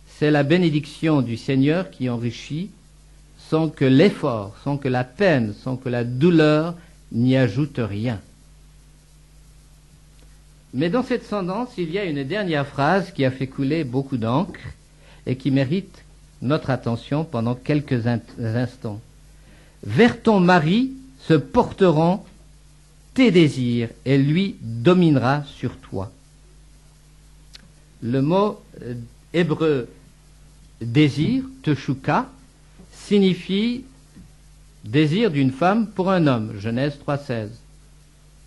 C'est la bénédiction du Seigneur qui enrichit sans que l'effort, sans que la peine, sans que la douleur n'y ajoute rien. Mais dans cette sentence, il y a une dernière phrase qui a fait couler beaucoup d'encre et qui mérite notre attention pendant quelques instants. Vers ton mari se porteront tes désirs et lui dominera sur toi. Le mot hébreu désir, teshuka, signifie désir d'une femme pour un homme, Genèse 3,16.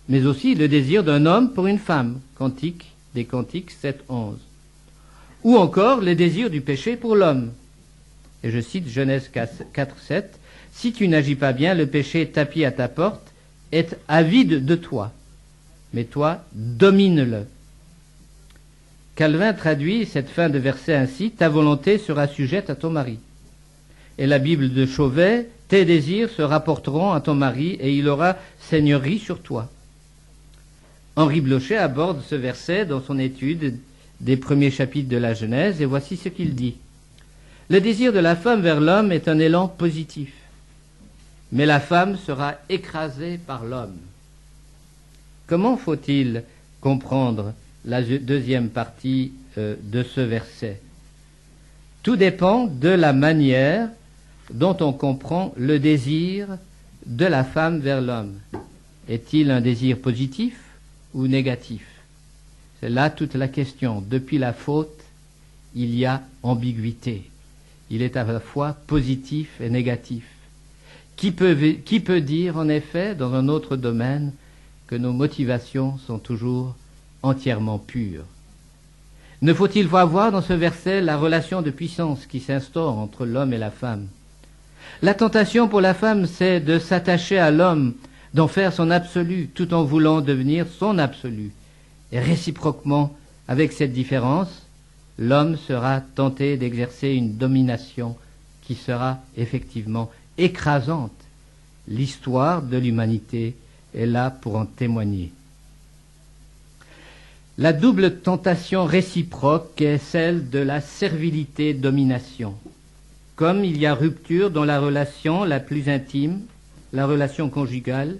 Mais aussi le désir d'un homme pour une femme, Cantique des Cantiques 7,11. Ou encore le désir du péché pour l'homme. Et je cite Genèse 4,7. Si tu n'agis pas bien, le péché tapis à ta porte est avide de toi, mais toi, domine-le. Calvin traduit cette fin de verset ainsi: ta volonté sera sujette à ton mari. Et la Bible de Chauvet: tes désirs se rapporteront à ton mari et il aura seigneurie sur toi. Henri Blocher aborde ce verset dans son étude des premiers chapitres de la Genèse et voici ce qu'il dit. Le désir de la femme vers l'homme est un élan positif, mais la femme sera écrasée par l'homme. Comment faut-il comprendre la deuxième partie de ce verset? Tout dépend de la manière dont on comprend le désir de la femme vers l'homme. Est-il un désir positif ou négatif? C'est là toute la question. Depuis la faute, il y a ambiguïté. Il est à la fois positif et négatif. Qui peut dire, en effet, dans un autre domaine, que nos motivations sont toujours entièrement pures? Ne faut-il pas voir dans ce verset la relation de puissance qui s'instaure entre l'homme et la femme? La tentation pour la femme, c'est de s'attacher à l'homme, d'en faire son absolu, tout en voulant devenir son absolu. Et réciproquement, avec cette différence, l'homme sera tenté d'exercer une domination qui sera effectivement écrasante. L'histoire de l'humanité est là pour en témoigner. La double tentation réciproque est celle de la servilité-domination. Comme il y a rupture dans la relation la plus intime, la relation conjugale,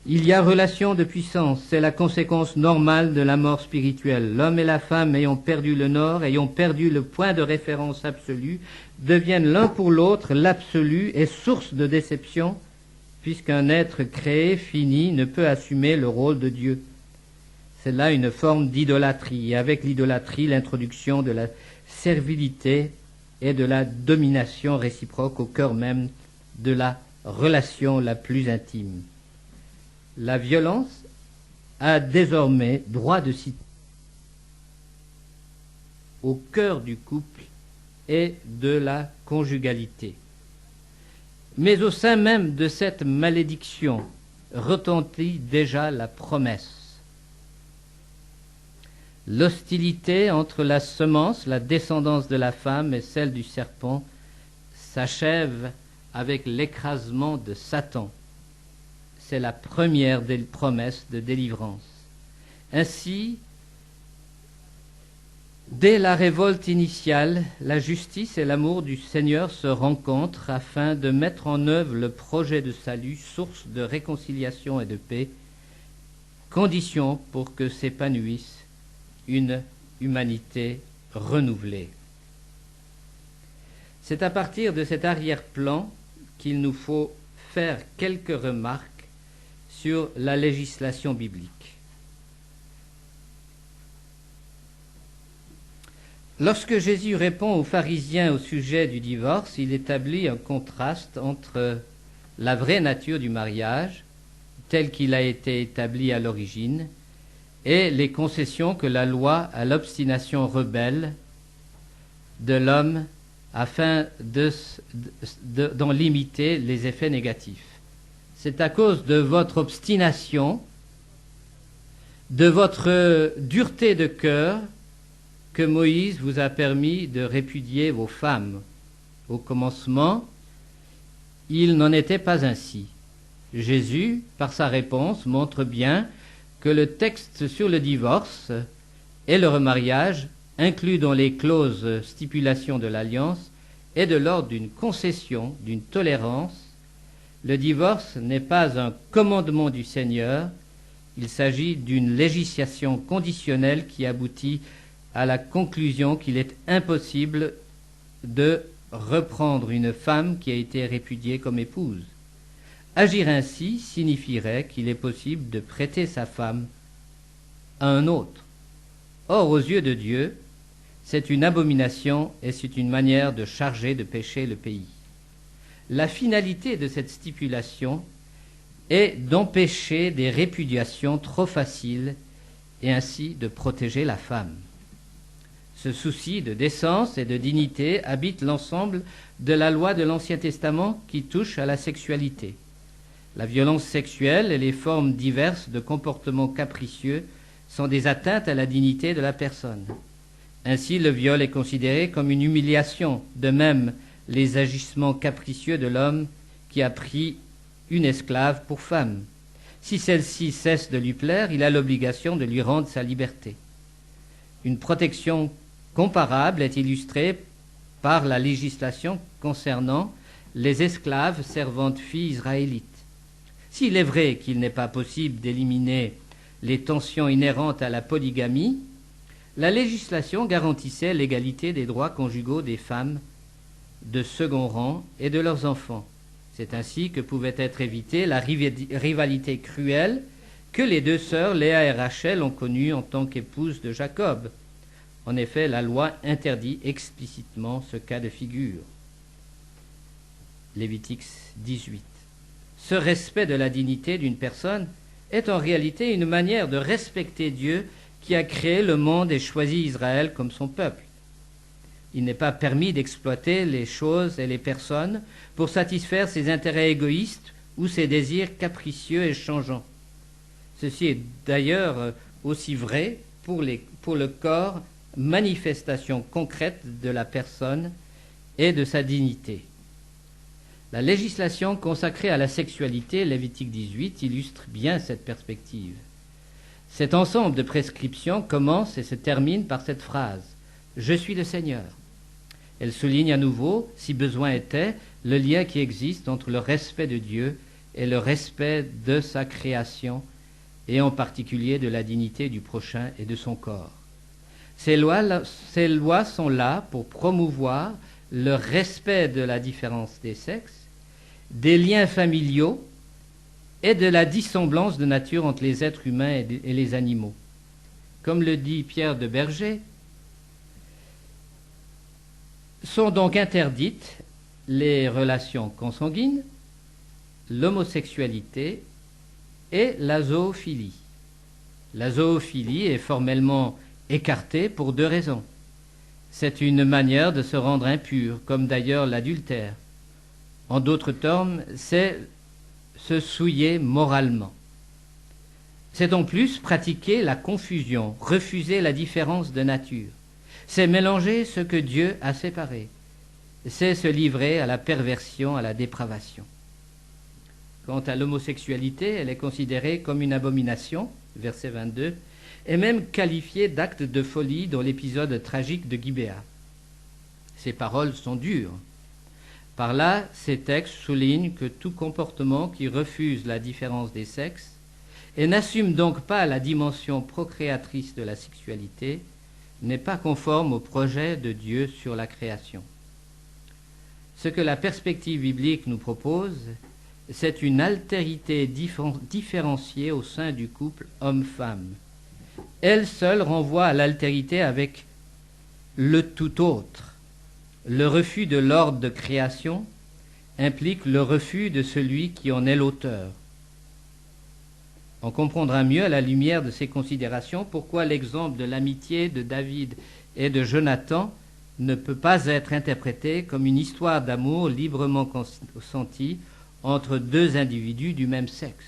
il y a relation de puissance. C'est la conséquence normale de la mort spirituelle. L'homme et la femme ayant perdu le nord, ayant perdu le point de référence absolu, deviennent l'un pour l'autre l'absolu et source de déception, puisqu'un être créé, fini, ne peut assumer le rôle de Dieu. C'est là une forme d'idolâtrie, et avec l'idolâtrie, l'introduction de la servilité et de la domination réciproque au cœur même de la relation la plus intime. La violence a désormais droit de citer au cœur du couple et de la conjugalité. Mais au sein même de cette malédiction retentit déjà la promesse. L'hostilité entre la semence, la descendance de la femme et celle du serpent s'achève avec l'écrasement de Satan. C'est la première des promesses de délivrance. Ainsi, dès la révolte initiale, la justice et l'amour du Seigneur se rencontrent afin de mettre en œuvre le projet de salut, source de réconciliation et de paix, condition pour que s'épanouisse une humanité renouvelée. C'est à partir de cet arrière-plan qu'il nous faut faire quelques remarques sur la législation biblique. Lorsque Jésus répond aux pharisiens au sujet du divorce, il établit un contraste entre la vraie nature du mariage, tel qu'il a été établi à l'origine, et les concessions que la loi à l'obstination rebelle de l'homme afin d'en limiter les effets négatifs. C'est à cause de votre obstination, de votre dureté de cœur, que Moïse vous a permis de répudier vos femmes. Au commencement, il n'en était pas ainsi. Jésus, par sa réponse, montre bien que le texte sur le divorce et le remariage, inclus dans les clauses stipulations de l'alliance, est de l'ordre d'une concession, d'une tolérance. Le divorce n'est pas un commandement du Seigneur, il s'agit d'une législation conditionnelle qui aboutit à la conclusion qu'il est impossible de reprendre une femme qui a été répudiée comme épouse. Agir ainsi signifierait qu'il est possible de prêter sa femme à un autre. Or, aux yeux de Dieu, c'est une abomination et c'est une manière de charger de péché le pays. La finalité de cette stipulation est d'empêcher des répudiations trop faciles et ainsi de protéger la femme. Ce souci de décence et de dignité habite l'ensemble de la loi de l'Ancien Testament qui touche à la sexualité. La violence sexuelle et les formes diverses de comportements capricieux sont des atteintes à la dignité de la personne. Ainsi, le viol est considéré comme une humiliation, de même les agissements capricieux de l'homme qui a pris une esclave pour femme. Si celle-ci cesse de lui plaire, il a l'obligation de lui rendre sa liberté. Une protection comparable est illustrée par la législation concernant les esclaves servantes filles israélites. S'il est vrai qu'il n'est pas possible d'éliminer les tensions inhérentes à la polygamie, la législation garantissait l'égalité des droits conjugaux des femmes de second rang et de leurs enfants. C'est ainsi que pouvait être évitée la rivalité cruelle que les deux sœurs Léa et Rachel ont connue en tant qu'épouses de Jacob. En effet, la loi interdit explicitement ce cas de figure. Lévitique 18. Ce respect de la dignité d'une personne est en réalité une manière de respecter Dieu qui a créé le monde et choisi Israël comme son peuple. Il n'est pas permis d'exploiter les choses et les personnes pour satisfaire ses intérêts égoïstes ou ses désirs capricieux et changeants. Ceci est d'ailleurs aussi vrai pour le corps, manifestation concrète de la personne et de sa dignité. La législation consacrée à la sexualité, Lévitique 18, illustre bien cette perspective. Cet ensemble de prescriptions commence et se termine par cette phrase « Je suis le Seigneur ». Elle souligne à nouveau, si besoin était, le lien qui existe entre le respect de Dieu et le respect de sa création, et en particulier de la dignité du prochain et de son corps. Ces lois sont là pour promouvoir le respect de la différence des sexes, des liens familiaux et de la dissemblance de nature entre les êtres humains et les animaux. Comme le dit Pierre de Berger, sont donc interdites les relations consanguines, l'homosexualité et la zoophilie. La zoophilie est formellement écartée pour 2 raisons. C'est une manière de se rendre impur, comme d'ailleurs l'adultère. En d'autres termes, c'est se souiller moralement. C'est en plus pratiquer la confusion, refuser la différence de nature. C'est mélanger ce que Dieu a séparé. C'est se livrer à la perversion, à la dépravation. Quant à l'homosexualité, elle est considérée comme une abomination, verset 22, et même qualifiée d'acte de folie dans l'épisode tragique de Gibéa. Ces paroles sont dures. Par là, ces textes soulignent que tout comportement qui refuse la différence des sexes et n'assume donc pas la dimension procréatrice de la sexualité n'est pas conforme au projet de Dieu sur la création. Ce que la perspective biblique nous propose, c'est une altérité différenciée au sein du couple homme-femme. Elle seule renvoie à l'altérité avec le tout autre. Le refus de l'ordre de création implique le refus de celui qui en est l'auteur. On comprendra mieux à la lumière de ces considérations pourquoi l'exemple de l'amitié de David et de Jonathan ne peut pas être interprété comme une histoire d'amour librement consentie entre 2 individus du même sexe.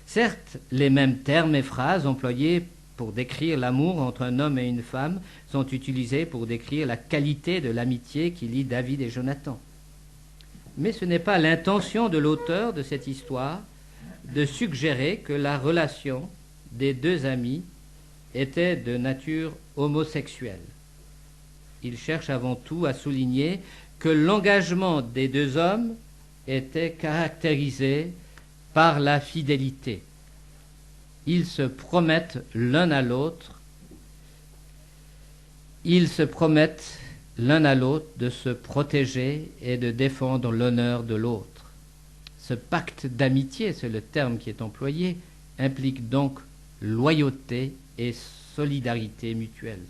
Certes, les mêmes termes et phrases employés pour décrire l'amour entre un homme et une femme sont utilisés pour décrire la qualité de l'amitié qui lie David et Jonathan. Mais ce n'est pas l'intention de l'auteur de cette histoire de suggérer que la relation des 2 amis était de nature homosexuelle. Il cherche avant tout à souligner que l'engagement des 2 hommes était caractérisé par la fidélité. Ils se promettent l'un à l'autre, de se protéger et de défendre l'honneur de l'autre. Ce pacte d'amitié, c'est le terme qui est employé, implique donc loyauté et solidarité mutuelle.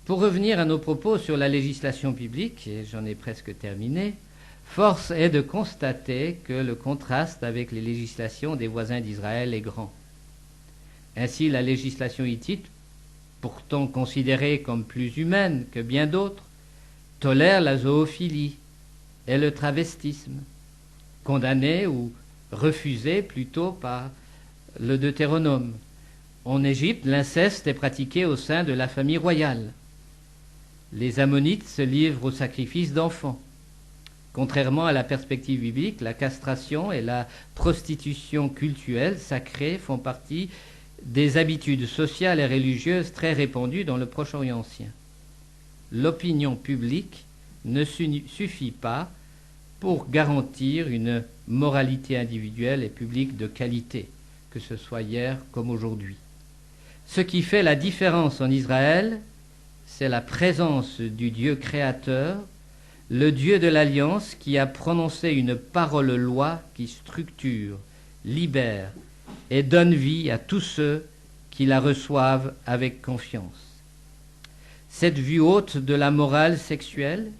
Pour revenir à nos propos sur la législation biblique, et j'en ai presque terminé, force est de constater que le contraste avec les législations des voisins d'Israël est grand. Ainsi, la législation hittite, pourtant considérée comme plus humaine que bien d'autres, tolère la zoophilie et le travestisme, condamnés ou refusés plutôt par le Deutéronome. En Égypte, l'inceste est pratiqué au sein de la famille royale. Les Ammonites se livrent au sacrifice d'enfants. Contrairement à la perspective biblique, la castration et la prostitution cultuelle sacrée font partie des habitudes sociales et religieuses très répandues dans le Proche-Orient ancien. L'opinion publique ne suffit pas pour garantir une moralité individuelle et publique de qualité, que ce soit hier comme aujourd'hui. Ce qui fait la différence en Israël, c'est la présence du Dieu créateur, le Dieu de l'Alliance qui a prononcé une parole-loi qui structure, libère et donne vie à tous ceux qui la reçoivent avec confiance. Cette vue haute de la morale sexuelle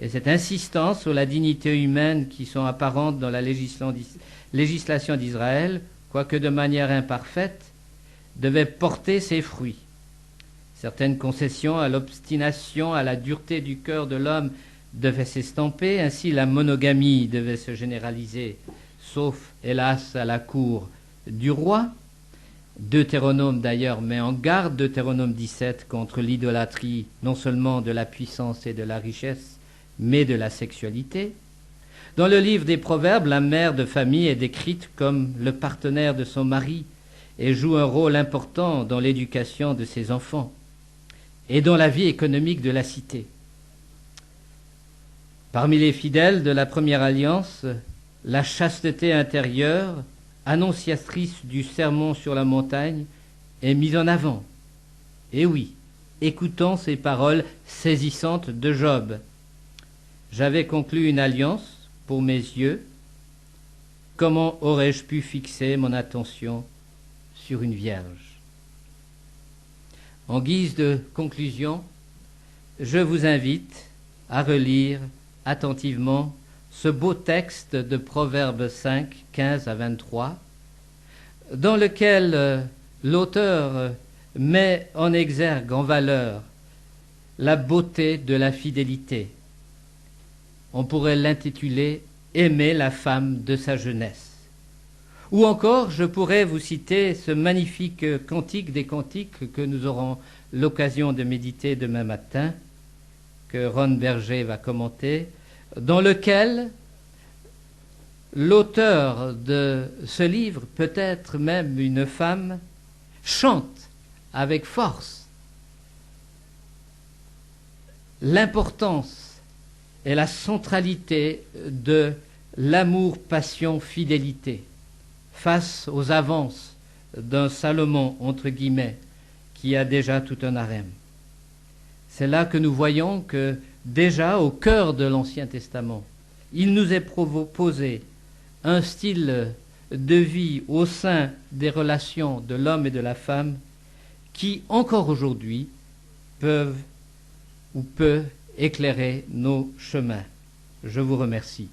et cette insistance sur la dignité humaine qui sont apparentes dans la législation d'Israël, quoique de manière imparfaite, devaient porter ses fruits. Certaines concessions à l'obstination, à la dureté du cœur de l'homme devaient s'estomper, ainsi la monogamie devait se généraliser, sauf, hélas, à la cour du roi, Deutéronome d'ailleurs met en garde, Deutéronome 17, contre l'idolâtrie non seulement de la puissance et de la richesse, mais de la sexualité. Dans le livre des Proverbes, la mère de famille est décrite comme le partenaire de son mari et joue un rôle important dans l'éducation de ses enfants et dans la vie économique de la cité. Parmi les fidèles de la première alliance, la chasteté intérieure, annonciatrice du sermon sur la montagne, est mise en avant. Et oui, écoutons ces paroles saisissantes de Job. « J'avais conclu une alliance pour mes yeux. Comment aurais-je pu fixer mon attention sur une vierge ?» En guise de conclusion, je vous invite à relire attentivement ce beau texte de Proverbes 5, 15 à 23, dans lequel l'auteur met en exergue, en valeur, la beauté de la fidélité. On pourrait l'intituler « Aimer la femme de sa jeunesse ». Ou encore, je pourrais vous citer ce magnifique cantique des cantiques que nous aurons l'occasion de méditer demain matin, que Ron Berger va commenter, dans lequel l'auteur de ce livre, peut-être même une femme, chante avec force l'importance et la centralité de l'amour, passion, fidélité face aux avances d'un Salomon, entre guillemets, qui a déjà tout un harem. C'est là que nous voyons que déjà au cœur de l'Ancien Testament, il nous est proposé un style de vie au sein des relations de l'homme et de la femme qui, encore aujourd'hui, peut éclairer nos chemins. Je vous remercie.